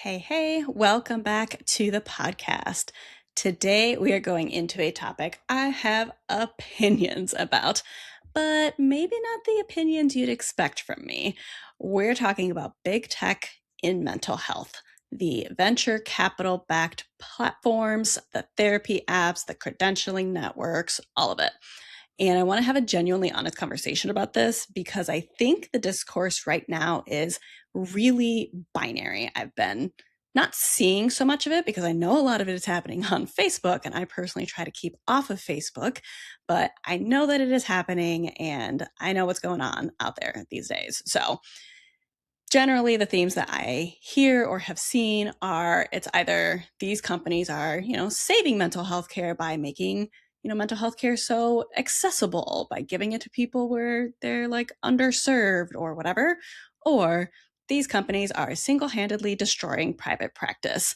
Hey, welcome back to the podcast. Today we are going into a topic I have opinions about, but maybe not the opinions you'd expect from me. We're talking about big tech in mental health, the venture capital backed platforms, the therapy apps, the credentialing networks, all of it. And I want to have a genuinely honest conversation about this because I think the discourse right now is really binary. I've been not seeing so much of it because I know a lot of it is happening on Facebook, and I personally try to keep off of Facebook, but I know that it is happening and I know what's going on out there these days. So, generally the themes that I hear or have seen are it's either these companies are, saving mental health care by making, mental health care so accessible by giving it to people where they're like underserved or whatever, or these companies are single-handedly destroying private practice.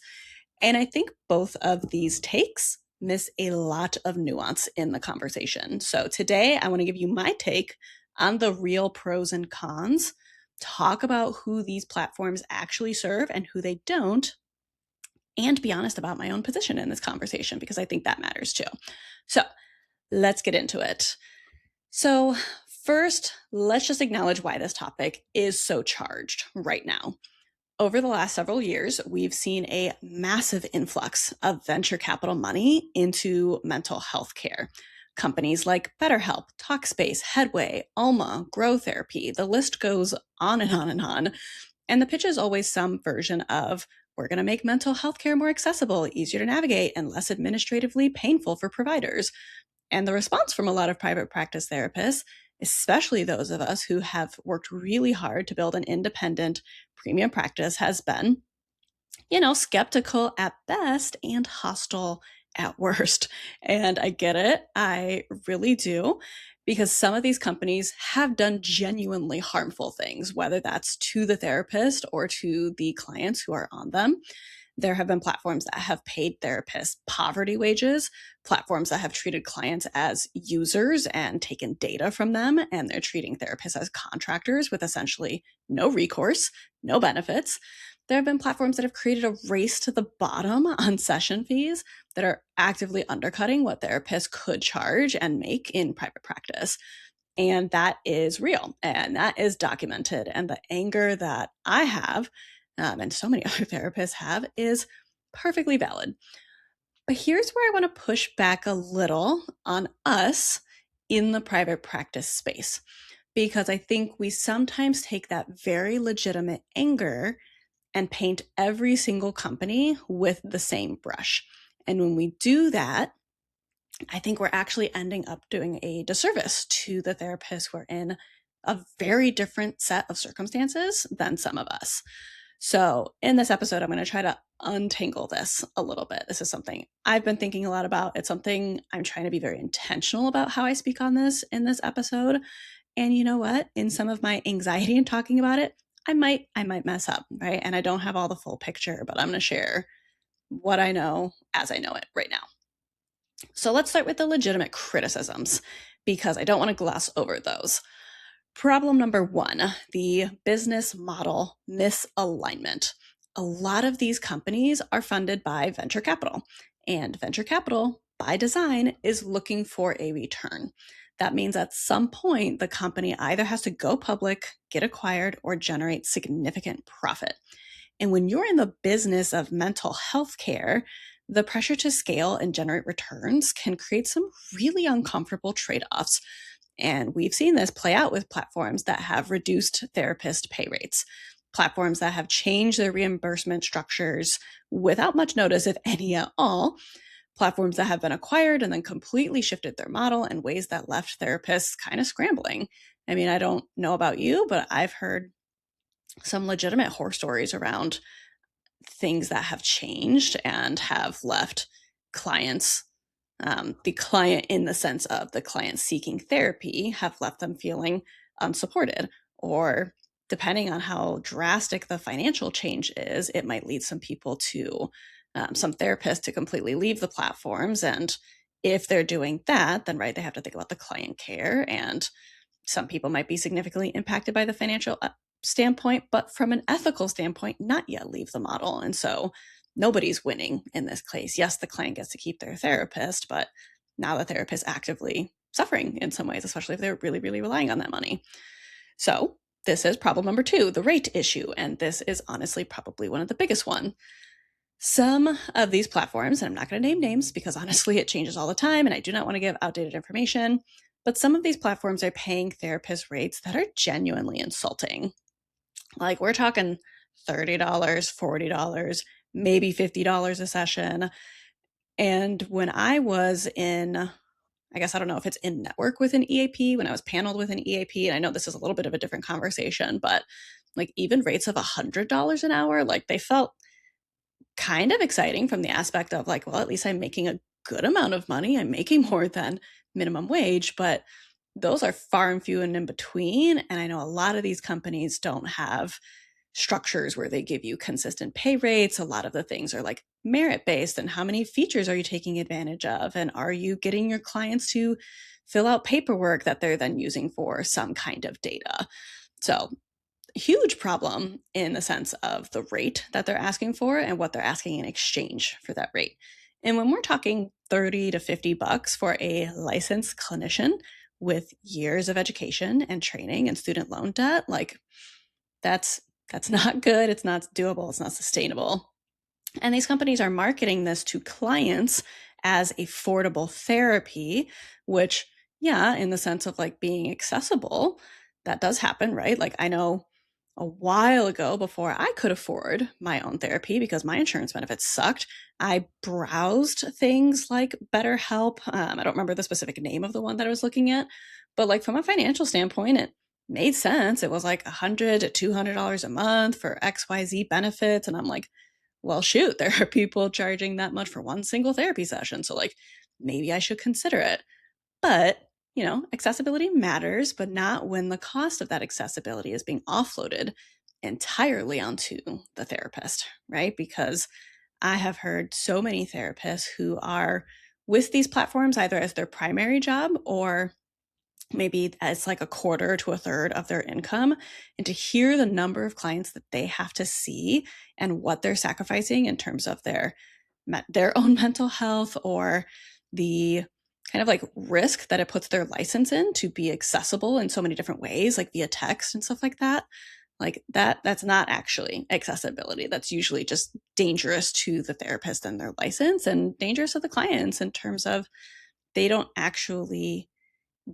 And I think both of these takes miss a lot of nuance in the conversation. So today I want to give you my take on the real pros and cons, talk about who these platforms actually serve and who they don't, and be honest about my own position in this conversation because I think that matters too. So let's get into it. So, first, let's just acknowledge why this topic is so charged right now. Over the last several years, we've seen a massive influx of venture capital money into mental health care. Companies like BetterHelp, Talkspace, Headway, Alma, Grow Therapy, the list goes on and on and on. And the pitch is always some version of we're going to make mental health care more accessible, easier to navigate, and less administratively painful for providers. And the response from a lot of private practice therapists, especially those of us who have worked really hard to build an independent premium practice, has been, skeptical at best and hostile at worst. And I get it. I really do. Because some of these companies have done genuinely harmful things, whether that's to the therapist or to the clients who are on them. There have been platforms that have paid therapists poverty wages, platforms that have treated clients as users and taken data from them, and they're treating therapists as contractors with essentially no recourse, no benefits. There have been platforms that have created a race to the bottom on session fees that are actively undercutting what therapists could charge and make in private practice. And that is real and that is documented. And the anger that I have, and so many other therapists have, is perfectly valid. But here's where I want to push back a little on us in the private practice space, because I think we sometimes take that very legitimate anger and paint every single company with the same brush. And when we do that, I think we're actually ending up doing a disservice to the therapists who are in a very different set of circumstances than some of us. So, in this episode, I'm going to try to untangle this a little bit. This is something I've been thinking a lot about. It's something I'm trying to be very intentional about how I speak on this in this episode. And you know what? In some of my anxiety in talking about it, I might mess up, right? And I don't have all the full picture, but I'm going to share what I know as I know it right now. So let's start with the legitimate criticisms because I don't want to gloss over those. Problem number one, the business model misalignment. A lot of these companies are funded by venture capital, and venture capital, by design, is looking for a return. That means at some point, the company either has to go public, get acquired, or generate significant profit. And when you're in the business of mental health care, the pressure to scale and generate returns can create some really uncomfortable trade offs. And we've seen this play out with platforms that have reduced therapist pay rates, platforms that have changed their reimbursement structures without much notice, if any at all, platforms that have been acquired and then completely shifted their model in ways that left therapists kind of scrambling. I mean, I don't know about you, but I've heard some legitimate horror stories around things that have changed and have left clients, the client in the sense of the client seeking therapy, have left them feeling unsupported. Or depending on how drastic the financial change is, it might lead some people to, some therapists to completely leave the platforms. And if they're doing that, then right, they have to think about the client care. And some people might be significantly impacted by the financial standpoint, but from an ethical standpoint, not yet leave the model. And so nobody's winning in this case. Yes, the client gets to keep their therapist, but now the therapist actively suffering in some ways, especially if they're really, really relying on that money. So this is problem number 2, the rate issue. And this is honestly probably one of the biggest one. Some of these platforms, and I'm not going to name names because honestly it changes all the time and I do not want to give outdated information, but some of these platforms are paying therapist rates that are genuinely insulting. Like we're talking $30, $40, maybe $50 a session. And when I was in, I guess I don't know if it's in network with an EAP, when I was paneled with an EAP, and I know this is a little bit of a different conversation, but like even rates of $100 an hour, like they felt kind of exciting from the aspect of like, well, at least I'm making a good amount of money. I'm making more than minimum wage, but those are far and few and in between. And I know a lot of these companies don't have structures where they give you consistent pay rates. A lot of the things are like merit based, and how many features are you taking advantage of? And are you getting your clients to fill out paperwork that they're then using for some kind of data? So huge problem in the sense of the rate that they're asking for and what they're asking in exchange for that rate. And when we're talking 30 to 50 bucks for a licensed clinician with years of education and training and student loan debt, like that's not good. It's not doable. It's not sustainable. And these companies are marketing this to clients as affordable therapy, which, yeah, in the sense of like being accessible, that does happen, right? Like I know a while ago, before I could afford my own therapy because my insurance benefits sucked, I browsed things like BetterHelp. I don't remember the specific name of the one that I was looking at, but like from a financial standpoint, it made sense. It was like $100 to $200 a month for XYZ benefits. And I'm like, well, shoot, there are people charging that much for one single therapy session. So like maybe I should consider it. But, accessibility matters, but not when the cost of that accessibility is being offloaded entirely onto the therapist, right? Because I have heard so many therapists who are with these platforms either as their primary job or maybe as like a quarter to a third of their income. And to hear the number of clients that they have to see and what they're sacrificing in terms of their own mental health or the kind of like risk that it puts their license in to be accessible in so many different ways, like via text and stuff like that. Like that's not actually accessibility. That's usually just dangerous to the therapist and their license and dangerous to the clients in terms of they don't actually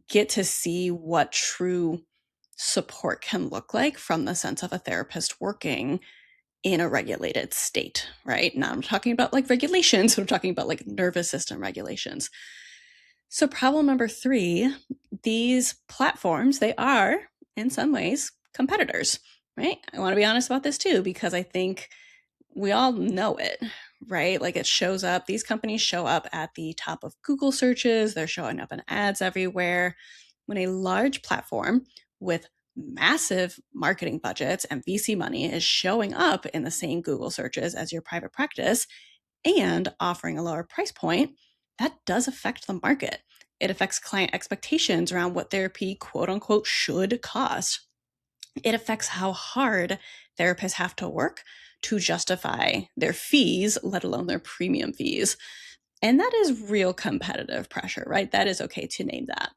get to see what true support can look like from the sense of a therapist working in a regulated state, right? Now I'm talking about like regulations, but I'm talking about like nervous system regulations. So problem number 3, these platforms, they are in some ways competitors, right? I want to be honest about this too, because I think we all know it, right? Like it shows up, these companies show up at the top of Google searches, they're showing up in ads everywhere. When a large platform with massive marketing budgets and VC money is showing up in the same Google searches as your private practice and offering a lower price point, that does affect the market. It affects client expectations around what therapy, quote unquote, should cost. It affects how hard therapists have to work to justify their fees, let alone their premium fees. And that is real competitive pressure, right? That is okay to name that.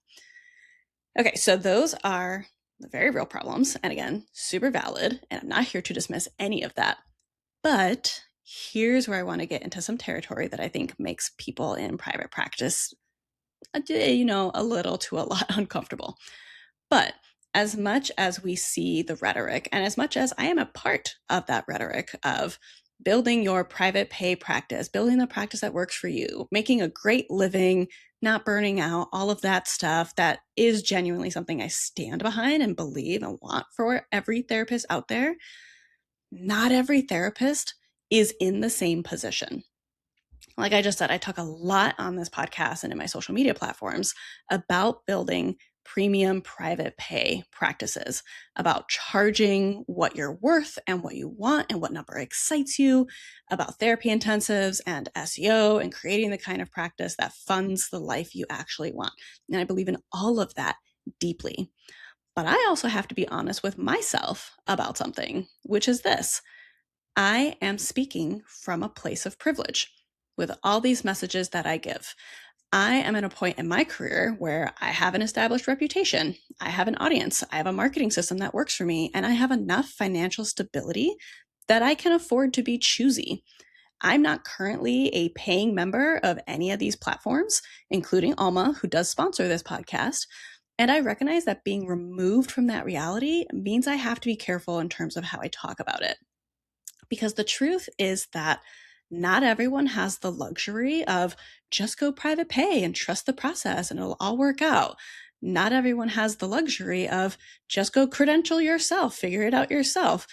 Okay, so those are the very real problems. And again, super valid. And I'm not here to dismiss any of that. But here's where I want to get into some territory that I think makes people in private practice, a little to a lot uncomfortable. But as much as we see the rhetoric, and as much as I am a part of that rhetoric of building your private pay practice, building the practice that works for you, making a great living, not burning out, all of that stuff, that is genuinely something I stand behind and believe and want for every therapist out there. Not every therapist is in the same position. Like I just said, I talk a lot on this podcast and in my social media platforms about building premium private pay practices, about charging what you're worth and what you want and what number excites you, about therapy intensives and SEO and creating the kind of practice that funds the life you actually want. And I believe in all of that deeply. But I also have to be honest with myself about something, which is this. I am speaking from a place of privilege with all these messages that I give. I am at a point in my career where I have an established reputation. I have an audience. I have a marketing system that works for me, and I have enough financial stability that I can afford to be choosy. I'm not currently a paying member of any of these platforms, including Alma, who does sponsor this podcast. And I recognize that being removed from that reality means I have to be careful in terms of how I talk about it. Because the truth is that not everyone has the luxury of just go private pay and trust the process and it'll all work out. Not everyone has the luxury of just go credential yourself, figure it out yourself,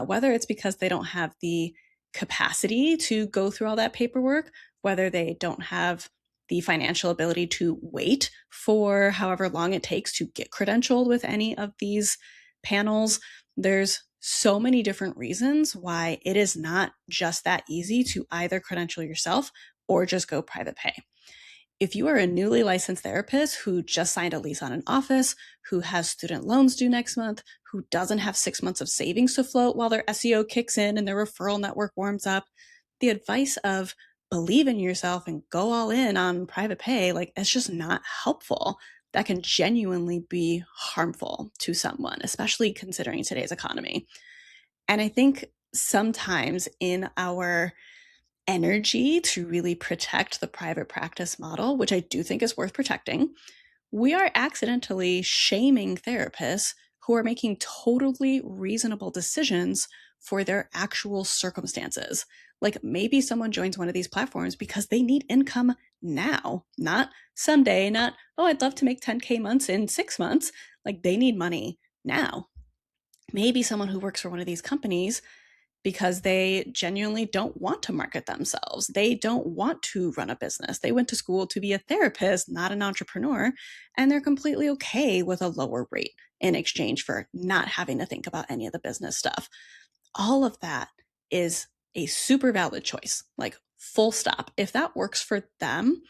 whether it's because they don't have the capacity to go through all that paperwork, whether they don't have the financial ability to wait for however long it takes to get credentialed with any of these panels. There's so many different reasons why it is not just that easy to either credential yourself or just go private pay. If you are a newly licensed therapist who just signed a lease on an office, who has student loans due next month, who doesn't have 6 months of savings to float while their SEO kicks in and their referral network warms up, the advice of believe in yourself and go all in on private pay, it's just not helpful. That can genuinely be harmful to someone, especially considering today's economy. And I think sometimes in our energy to really protect the private practice model, which I do think is worth protecting, we are accidentally shaming therapists who are making totally reasonable decisions for their actual circumstances. Like maybe someone joins one of these platforms because they need income now, not someday, not, oh, I'd love to make 10K months in 6 months. Like they need money now. Maybe someone who works for one of these companies because they genuinely don't want to market themselves. They don't want to run a business. They went to school to be a therapist, not an entrepreneur, and they're completely okay with a lower rate in exchange for not having to think about any of the business stuff. All of that is a super valid choice, like full stop. If that works for them,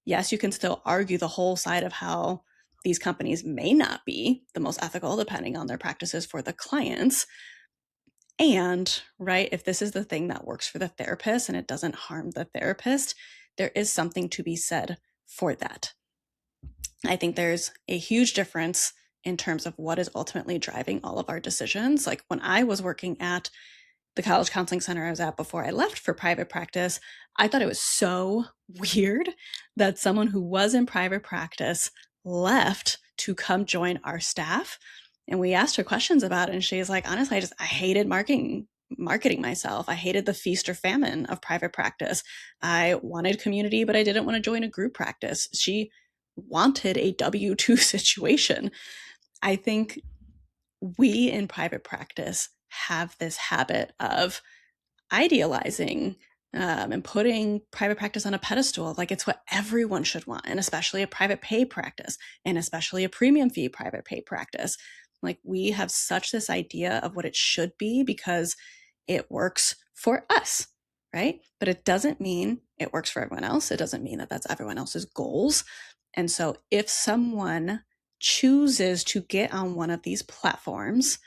yes, you can still argue the whole side of how these companies may not be the most ethical depending on their practices for the clients. And, right, if this is the thing that works for the therapist and it doesn't harm the therapist, there is something to be said for that. I think there's a huge difference in terms of what is ultimately driving all of our decisions. Like when I was working at the college counseling center I was at before I left for private practice, I thought it was so weird that someone who was in private practice left to come join our staff. And we asked her questions about it. And she's like, honestly, I hated marketing myself. I hated the feast or famine of private practice. I wanted community, but I didn't want to join a group practice. She wanted a W-2 situation. I think we in private practice have this habit of idealizing and putting private practice on a pedestal, like it's what everyone should want, and especially a private pay practice, and especially a premium fee private pay practice. Like we have such this idea of what it should be because it works for us, right? But it doesn't mean it works for everyone else. It doesn't mean that that's everyone else's goals. And so if someone chooses to get on one of these platforms,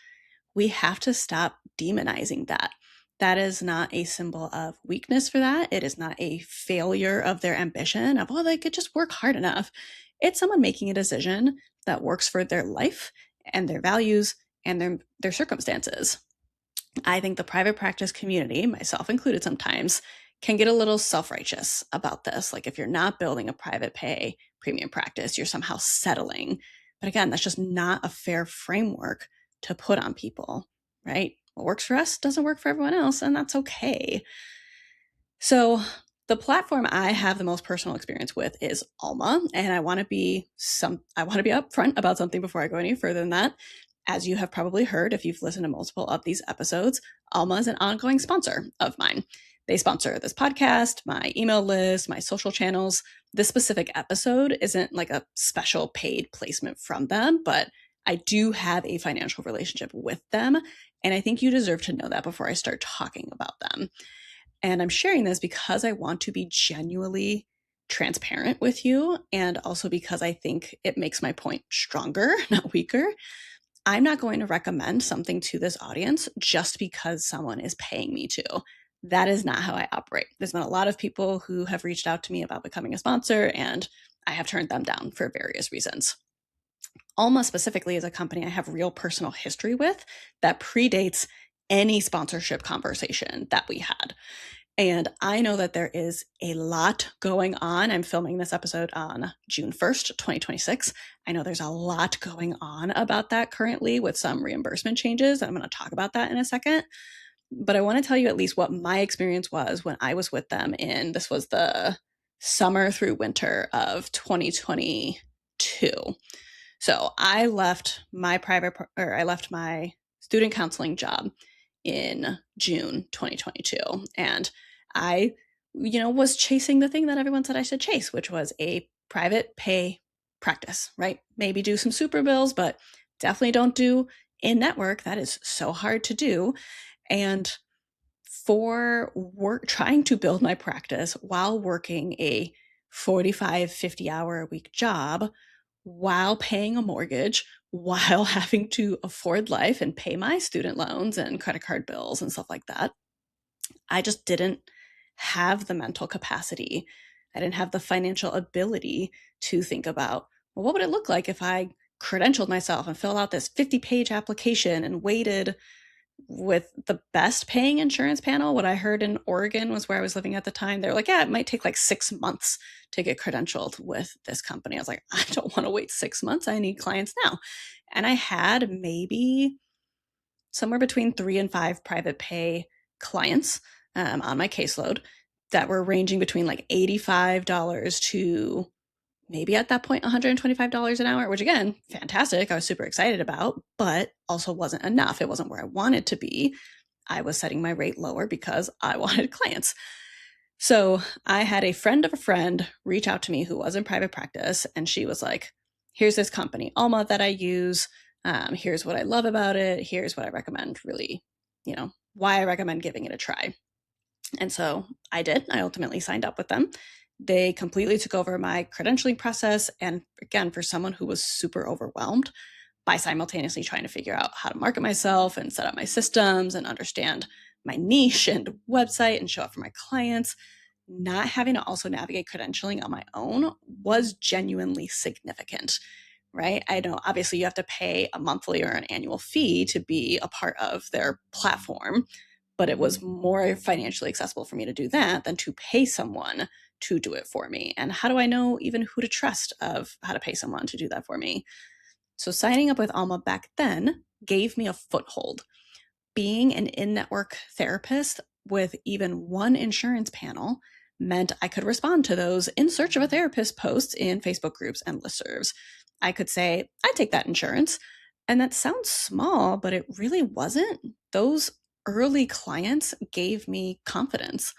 we have to stop demonizing that. That is not a symbol of weakness for that. It is not a failure of their ambition of, oh, they could just work hard enough. It's someone making a decision that works for their life and their values and their circumstances. I think the private practice community, myself included sometimes, can get a little self-righteous about this. Like if you're not building a private pay premium practice, you're somehow settling. But again, that's just not a fair framework to put on people, right? What works for us doesn't work for everyone else, and that's okay. So the platform I have the most personal experience with is Alma, and I want to be upfront about something before I go any further than that. As you have probably heard, if you've listened to multiple of these episodes, Alma is an ongoing sponsor of mine. They sponsor this podcast, my email list, my social channels. This specific episode isn't like a special paid placement from them, but I do have a financial relationship with them. And I think you deserve to know that before I start talking about them. And I'm sharing this because I want to be genuinely transparent with you, and also because I think it makes my point stronger, not weaker. I'm not going to recommend something to this audience just because someone is paying me to. That is not how I operate. There's been a lot of people who have reached out to me about becoming a sponsor, and I have turned them down for various reasons. Alma specifically is a company I have real personal history with that predates any sponsorship conversation that we had. And I know that there is a lot going on. I'm filming this episode on June 1st, 2026. I know there's a lot going on about that currently with some reimbursement changes. And I'm going to talk about that in a second. But I want to tell you at least what my experience was when I was with them this was the summer through winter of 2022. So I left my student counseling job in June 2022. And I, was chasing the thing that everyone said I should chase, which was a private pay practice, right? Maybe do some super bills, but definitely don't do in network. That is so hard to do. And for trying to build my practice while working a 45, 50-hour a week job, while paying a mortgage, while having to afford life and pay my student loans and credit card bills and stuff like that, I just didn't have the mental capacity. I didn't have the financial ability to think about, well, what would it look like if I credentialed myself and filled out this 50-page application and waited with the best paying insurance panel. What I heard in Oregon was where I was living at the time. They were like, yeah, it might take like 6 months to get credentialed with this company. I was like, I don't want to wait 6 months. I need clients now. And I had maybe somewhere between 3 and 5 private pay clients on my caseload that were ranging between like $85 to maybe at that point $125 an hour, which again, fantastic. I was super excited about, but also wasn't enough. It wasn't where I wanted to be. I was setting my rate lower because I wanted clients. So I had a friend of a friend reach out to me who was in private practice, and she was like, here's this company, Alma, that I use. Here's what I love about it. Here's what I recommend, really, why I recommend giving it a try. And so I did. I ultimately signed up with them. They completely took over my credentialing process. And again, for someone who was super overwhelmed by simultaneously trying to figure out how to market myself and set up my systems and understand my niche and website and show up for my clients, not having to also navigate credentialing on my own was genuinely significant, right? I know obviously you have to pay a monthly or an annual fee to be a part of their platform, but it was more financially accessible for me to do that than to pay someone to do it for me. And how do I know even who to trust of how to pay someone to do that for me? So signing up with Alma back then gave me a foothold. Being an in-network therapist with even one insurance panel meant I could respond to those in search of a therapist posts in Facebook groups and listservs. I could say, I take that insurance. And that sounds small, but it really wasn't. Those early clients gave me confidence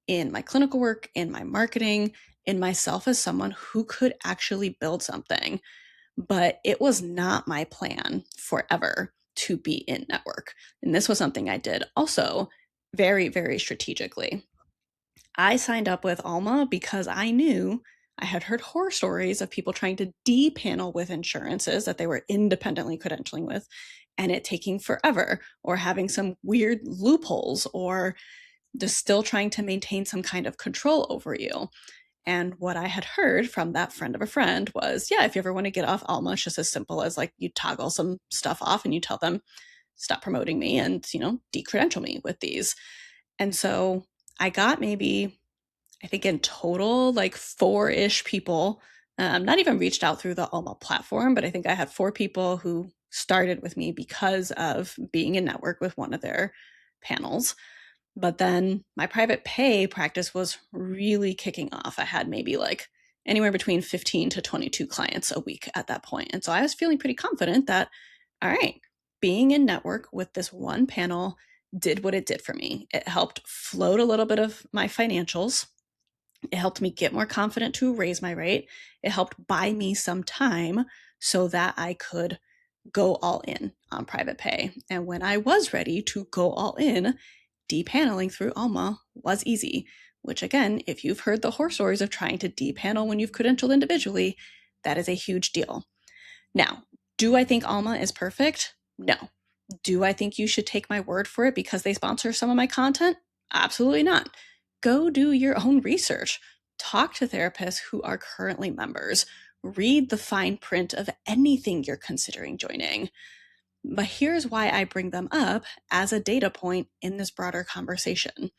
in my clinical work, in my marketing, in myself as someone who could actually build something. But it was not my plan forever to be in network. And this was something I did also very, very strategically. I signed up with Alma because I knew I had heard horror stories of people trying to de-panel with insurances that they were independently credentialing with and it taking forever or having some weird loopholes or just still trying to maintain some kind of control over you. And what I had heard from that friend of a friend was, yeah, if you ever want to get off Alma, it's just as simple as like you toggle some stuff off and you tell them, stop promoting me and, decredential me with these. And so I got maybe, I think in total, like 4-ish people, not even reached out through the Alma platform, but I think I had 4 people who started with me because of being in network with one of their panels. But then my private pay practice was really kicking off. I had maybe like anywhere between 15 to 22 clients a week at that point. And so I was feeling pretty confident that, all right, being in network with this one panel did what it did for me. It helped float a little bit of my financials. It helped me get more confident to raise my rate. It helped buy me some time so that I could go all in on private pay. And when I was ready to go all in, depaneling through Alma was easy, which again, if you've heard the horror stories of trying to depanel when you've credentialed individually, that is a huge deal. Now, Do I think Alma is perfect? No. Do I think you should take my word for it because they sponsor some of my content? Absolutely not. Go do your own research. Talk to therapists who are currently members. Read the fine print of anything you're considering joining. But here's why I bring them up as a data point in this broader conversation.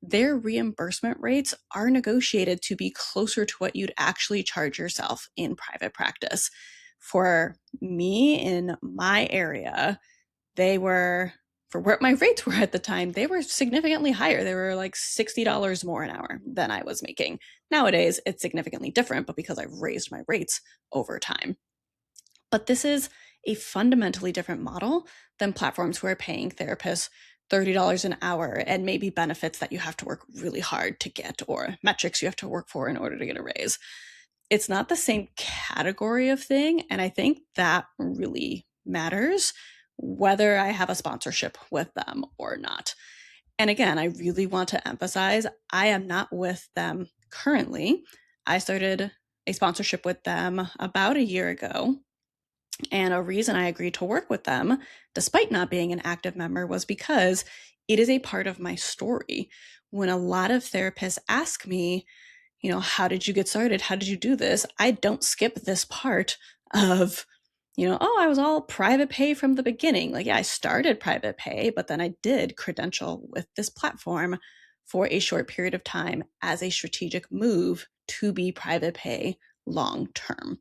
Their reimbursement rates are negotiated to be closer to what you'd actually charge yourself in private practice. For me in my area, they were, for what my rates were at the time, they were significantly higher. They were like $60 more an hour than I was making. Nowadays, it's significantly different, but because I've raised my rates over time. But this is a fundamentally different model than platforms who are paying therapists $30 an hour and maybe benefits that you have to work really hard to get or metrics you have to work for in order to get a raise. It's not the same category of thing. And I think that really matters whether I have a sponsorship with them or not. And again, I really want to emphasize I am not with them currently. I started a sponsorship with them about a year ago. And a reason I agreed to work with them, despite not being an active member, was because it is a part of my story. When a lot of therapists ask me, how did you get started? How did you do this? I don't skip this part of, I was all private pay from the beginning. Like, yeah, I started private pay, but then I did credential with this platform for a short period of time as a strategic move to be private pay long term.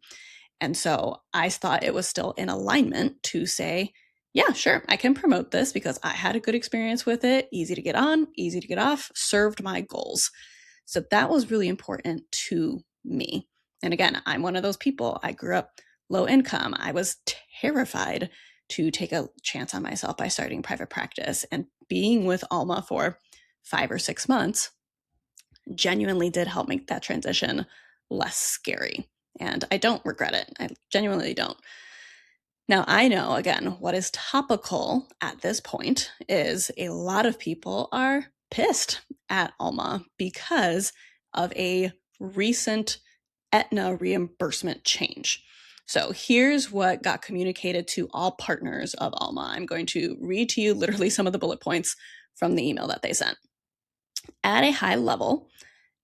And so I thought it was still in alignment to say, yeah, sure, I can promote this because I had a good experience with it, easy to get on, easy to get off, served my goals. So that was really important to me. And again, I'm one of those people. I grew up low income. I was terrified to take a chance on myself by starting private practice, and being with Alma for 5 or 6 months genuinely did help make that transition less scary. And I don't regret it. I genuinely don't. Now, I know, again, what is topical at this point is a lot of people are pissed at Alma because of a recent Aetna reimbursement change. So here's what got communicated to all partners of Alma. I'm going to read to you literally some of the bullet points from the email that they sent. At a high level,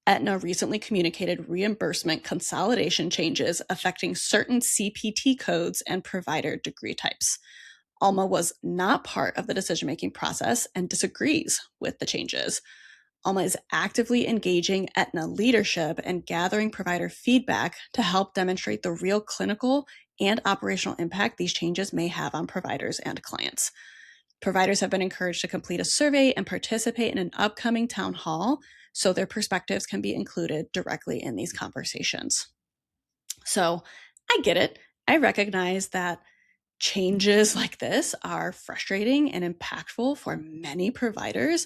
Aetna recently communicated reimbursement consolidation changes affecting certain CPT codes and provider degree types. Alma was not part of the decision-making process and disagrees with the changes. Alma is actively engaging Aetna leadership and gathering provider feedback to help demonstrate the real clinical and operational impact these changes may have on providers and clients. Providers have been encouraged to complete a survey and participate in an upcoming town hall so their perspectives can be included directly in these conversations. So I get it. I recognize that changes like this are frustrating and impactful for many providers.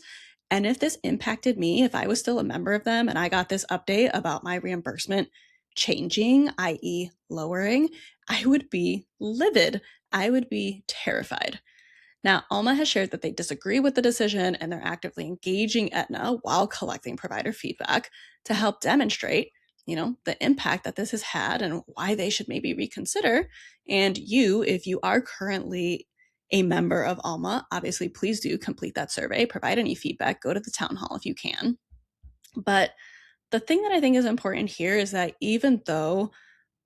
And if this impacted me, if I was still a member of them and I got this update about my reimbursement changing, i.e., lowering, I would be livid. I would be terrified. Now, Alma has shared that they disagree with the decision and they're actively engaging Aetna while collecting provider feedback to help demonstrate, the impact that this has had and why they should maybe reconsider. And you, if you are currently a member of Alma, obviously please do complete that survey, provide any feedback, go to the town hall if you can. But the thing that I think is important here is that even though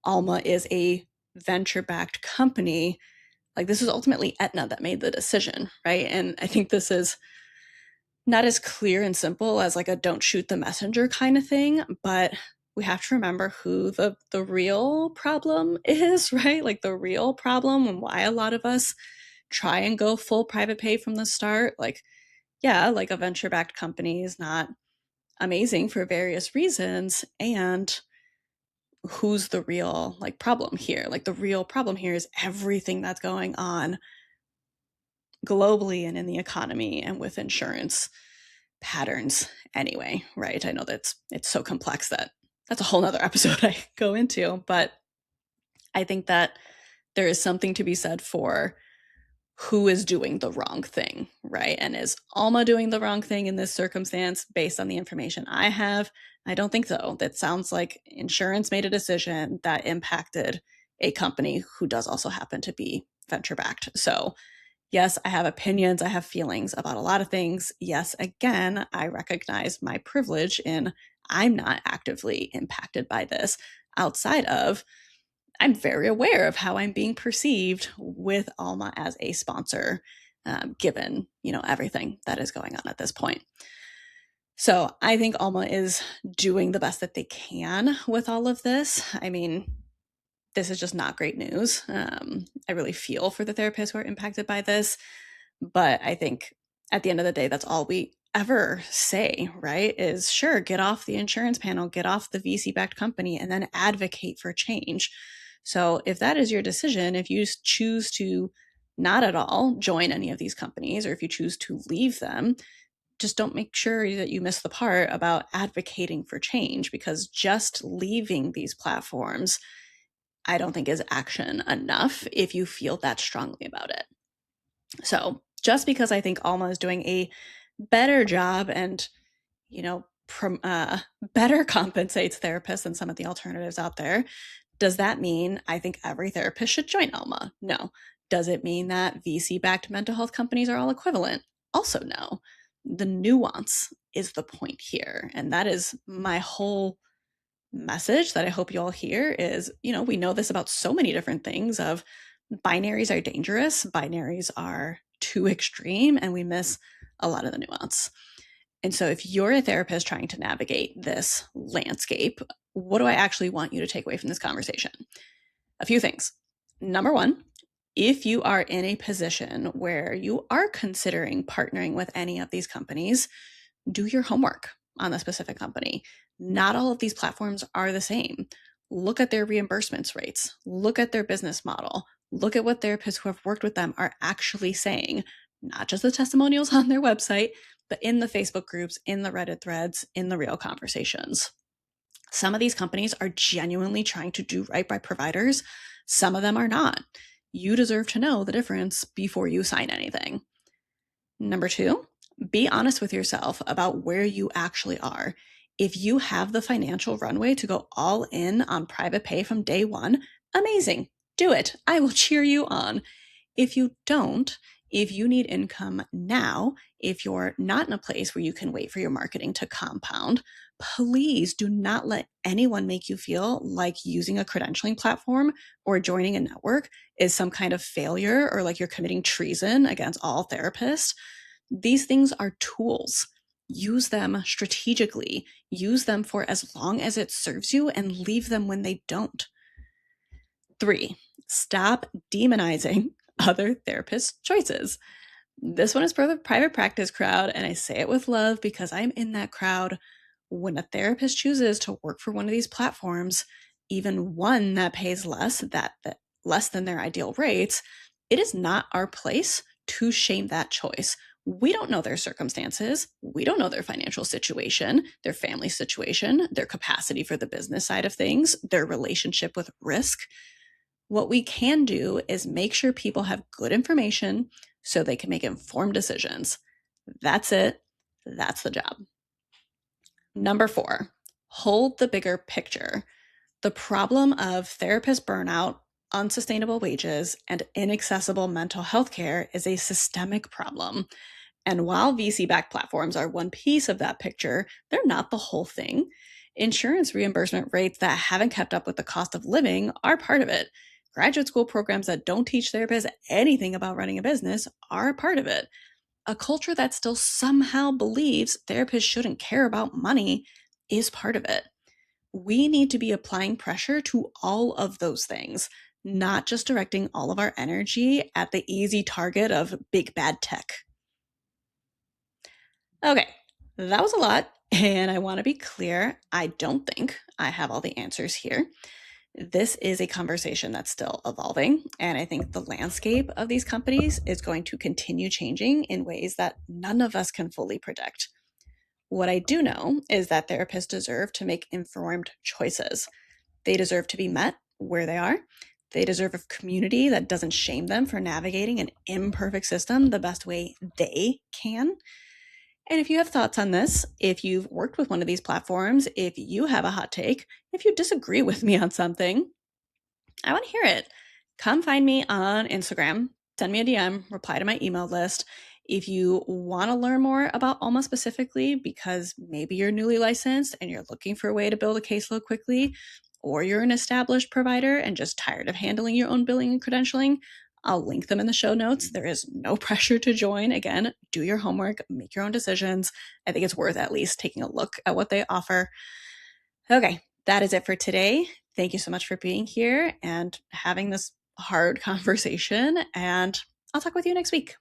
Alma is a venture-backed company, like, this is ultimately Aetna that made the decision, right? And I think this is not as clear and simple as like a don't shoot the messenger kind of thing, but we have to remember who the real problem is, right? Like, the real problem and why a lot of us try and go full private pay from the start. Like, yeah, like a venture-backed company is not amazing for various reasons. And who's the real problem here? Like, the real problem here is everything that's going on globally and in the economy and with insurance patterns anyway, right? I know it's so complex that's a whole nother episode I go into, but I think that there is something to be said for who is doing the wrong thing, right? And is Alma doing the wrong thing in this circumstance based on the information I have? I don't think so. That sounds like insurance made a decision that impacted a company who does also happen to be venture backed. So, yes, I have opinions, I have feelings about a lot of things. Yes, again, I recognize my privilege in I'm not actively impacted by this outside of I'm very aware of how I'm being perceived with Alma as a sponsor, given everything that is going on at this point. So I think Alma is doing the best that they can with all of this. I mean, this is just not great news. I really feel for the therapists who are impacted by this, but I think at the end of the day, that's all we ever say, right? Is sure, get off the insurance panel, get off the VC backed company, and then advocate for change. So if that is your decision, if you choose to not at all join any of these companies, or if you choose to leave them, just don't make sure that you miss the part about advocating for change, because just leaving these platforms, I don't think is action enough if you feel that strongly about it. So just because I think Alma is doing a better job and, better compensates therapists than some of the alternatives out there, does that mean I think every therapist should join Alma? No. Does it mean that VC-backed mental health companies are all equivalent? Also no. The nuance is the point here. And that is my whole message that I hope you all hear is, we know this about so many different things of binaries are dangerous, binaries are too extreme, and we miss a lot of the nuance. And so if you're a therapist trying to navigate this landscape, what do I actually want you to take away from this conversation? A few things. Number one, if you are in a position where you are considering partnering with any of these companies, do your homework on the specific company. Not all of these platforms are the same. Look at their reimbursements rates. Look at their business model. Look at what therapists who have worked with them are actually saying, not just the testimonials on their website, but in the Facebook groups, in the Reddit threads, in the real conversations. Some of these companies are genuinely trying to do right by providers. Some of them are not. You deserve to know the difference before you sign anything. Number two, be honest with yourself about where you actually are. If you have the financial runway to go all in on private pay from day one, amazing. Do it. I will cheer you on. If you don't, if you need income now, if you're not in a place where you can wait for your marketing to compound, please do not let anyone make you feel like using a credentialing platform or joining a network is some kind of failure or like you're committing treason against all therapists. These things are tools. Use them strategically. Use them for as long as it serves you and leave them when they don't. 3, stop demonizing other therapists' choices. This one is for the private practice crowd, and I say it with love because I'm in that crowd. When a therapist chooses to work for one of these platforms, even one that pays less than their ideal rates, it is not our place to shame that choice. We don't know their circumstances. We don't know their financial situation, their family situation, their capacity for the business side of things, their relationship with risk. What we can do is make sure people have good information so they can make informed decisions. That's it. That's the job. Number 4, hold the bigger picture. The problem of therapist burnout, unsustainable wages, and inaccessible mental health care is a systemic problem. And while VC-backed platforms are one piece of that picture, they're not the whole thing. Insurance reimbursement rates that haven't kept up with the cost of living are part of it. Graduate school programs that don't teach therapists anything about running a business are a part of it. A culture that still somehow believes therapists shouldn't care about money is part of it. We need to be applying pressure to all of those things, not just directing all of our energy at the easy target of big bad tech. Okay, that was a lot, and I want to be clear, I don't think I have all the answers here. This is a conversation that's still evolving, and I think the landscape of these companies is going to continue changing in ways that none of us can fully predict. What I do know is that therapists deserve to make informed choices. They deserve to be met where they are. They deserve a community that doesn't shame them for navigating an imperfect system the best way they can. And if you have thoughts on this, if you've worked with one of these platforms, if you have a hot take, if you disagree with me on something, I want to hear it. Come find me on Instagram, send me a DM, reply to my email list. If you want to learn more about Alma specifically, because maybe you're newly licensed and you're looking for a way to build a caseload quickly, or you're an established provider and just tired of handling your own billing and credentialing, I'll link them in the show notes. There is no pressure to join. Again, do your homework, make your own decisions. I think it's worth at least taking a look at what they offer. Okay, that is it for today. Thank you so much for being here and having this hard conversation, and I'll talk with you next week.